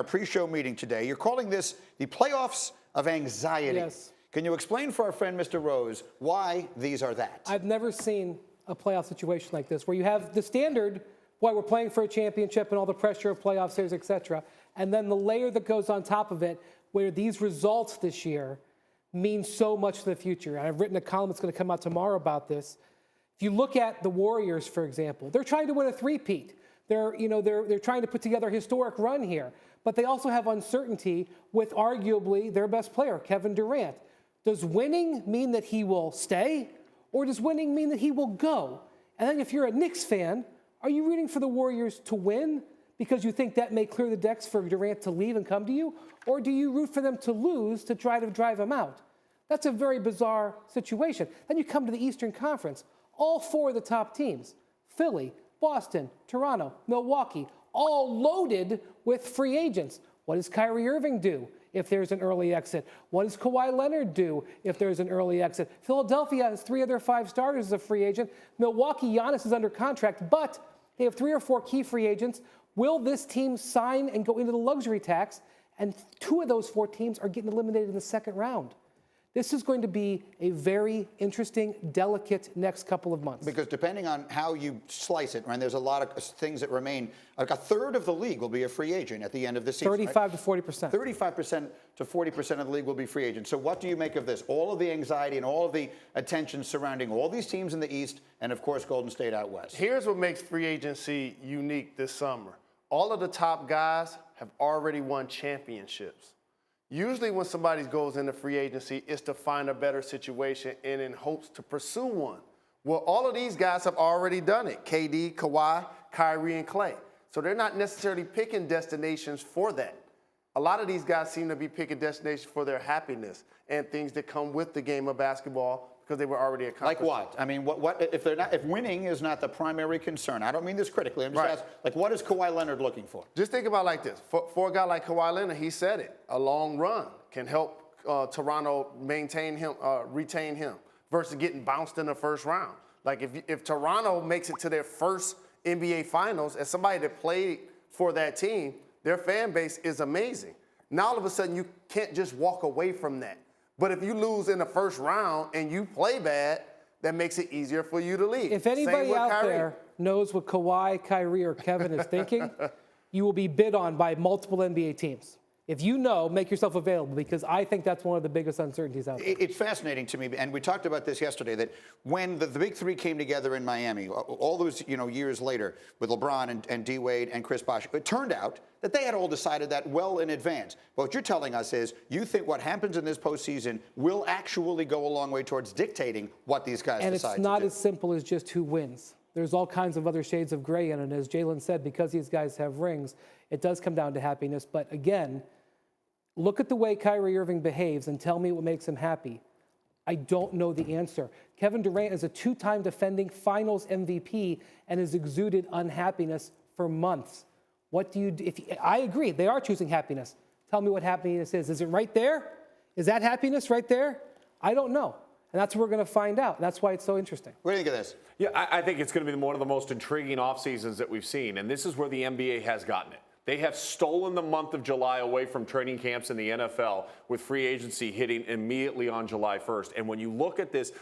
Our pre-show meeting today. You're calling this the playoffs of anxiety. Yes. Can you explain for our friend Mr. Rose why these are that? I've never seen a playoff situation like this where you have the standard, why we're playing for a championship and all the pressure of playoff series, et cetera, and then the layer that goes on top of it where these results this year mean so much to the future. And I've written a column that's going to come out tomorrow about this. If you look at the Warriors, for example, they're trying to win a three-peat. They're trying to put together a historic run here. But they also have uncertainty with arguably their best player, Kevin Durant. Does winning mean that he will stay, or does winning mean that he will go? And then if you're a Knicks fan, are you rooting for the Warriors to win because you think that may clear the decks for Durant to leave and come to you? Or do you root for them to lose to try to drive him out? That's a very bizarre situation. Then you come to the Eastern Conference. All four of the top teams, Philly, Boston, Toronto, Milwaukee, all loaded with free agents. What does Kyrie Irving do if there's an early exit? What does Kawhi Leonard do if there's an early exit? Philadelphia has 3 of their 5 starters as a free agent. Milwaukee, Giannis is under contract, but they have 3 or 4 key free agents. Will this team sign and go into the luxury tax? And 2 of those 4 teams are getting eliminated in the second round. This is going to be a very interesting, delicate next couple of months. Because depending on how you slice it, right, there's a lot of things that remain. Like a third of the league will be a free agent at the end of the season. 35 to 40%. 35% to 40% of the league will be free agents. So what do you make of this? All of the anxiety and all of the attention surrounding all these teams in the East and, of course, Golden State out West. Here's what makes free agency unique this summer. All of the top guys have already won championships. Usually when somebody goes into free agency, it's to find a better situation and in hopes to pursue one. Well, all of these guys have already done it. KD, Kawhi, Kyrie, and Klay. So they're not necessarily picking destinations for that. A lot of these guys seem to be picking destinations for their happiness and things that come with the game of basketball because they were already accomplished. Like what? I mean, what if winning is not the primary concern? I don't mean this critically. I'm just asking, like, what is Kawhi Leonard looking for? Just think about it like this. For a guy like Kawhi Leonard, he said it. A long run can help Toronto maintain him, retain him, versus getting bounced in the first round. Like if Toronto makes it to their first NBA Finals, as somebody that played for that team, their fan base is amazing. Now all of a sudden you can't just walk away from that. But if you lose in the first round and you play bad, that makes it easier for you to leave. If anybody out there knows what Kawhi, Kyrie, or Kevin is thinking, you will be bid on by multiple NBA teams. If you know, make yourself available, because I think that's one of the biggest uncertainties out there. It's fascinating to me, and we talked about this yesterday, that when the big three came together in Miami, all those years later, with LeBron and D-Wade and Chris Bosh, it turned out that they had all decided that well in advance. But what you're telling us is you think what happens in this postseason will actually go a long way towards dictating what these guys decide to do. And it's not as simple as just who wins. There's all kinds of other shades of gray in it. As Jalen said, because these guys have rings, it does come down to happiness. But again, look at the way Kyrie Irving behaves and tell me what makes him happy. I don't know the answer. Kevin Durant is a 2-time defending finals MVP and has exuded unhappiness for months. What do you do? I agree, they are choosing happiness. Tell me what happiness is. Is it right there? Is that happiness right there? I don't know. And that's what we're going to find out. That's why it's so interesting. What do you think of this? Yeah, I think it's going to be one of the most intriguing off seasons that we've seen. And this is where the NBA has gotten it. They have stolen the month of July away from training camps in the NFL with free agency hitting immediately on July 1st. And when you look at this,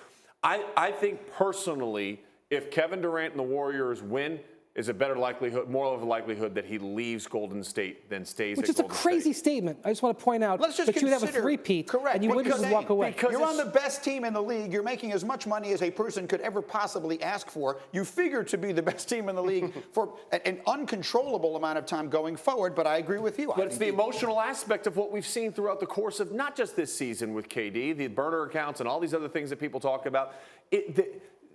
I think personally, if Kevin Durant and the Warriors win, is a better likelihood, more of a likelihood that he leaves Golden State than stays at Golden State. Which is a crazy statement. I just want to point out that you would have a three-peat and you wouldn't just walk away. You're on the best team in the league. You're making as much money as a person could ever possibly ask for. You figure to be the best team in the league for an uncontrollable amount of time going forward, but I agree with you. But it's the emotional aspect of what we've seen throughout the course of not just this season with KD, the burner accounts and all these other things that people talk about.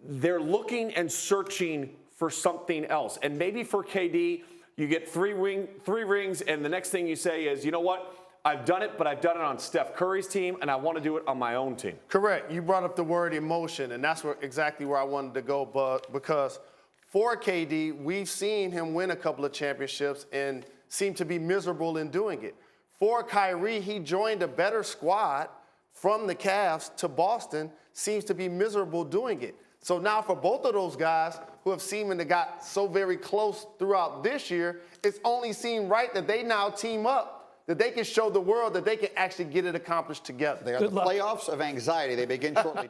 They're looking and searching for something else. And maybe for KD, you get three rings, and the next thing you say is, you know what? I've done it, but I've done it on Steph Curry's team, and I want to do it on my own team. Correct. You brought up the word emotion, and that's exactly where I wanted to go. But because for KD, we've seen him win a couple of championships and seem to be miserable in doing it. For Kyrie, he joined a better squad from the Cavs to Boston, seems to be miserable doing it. So now for both of those guys, who have seemingly got so very close throughout this year, it's only seemed right that they now team up, that they can show the world that they can actually get it accomplished together. They are Good the luck. playoffs of anxiety. They begin shortly.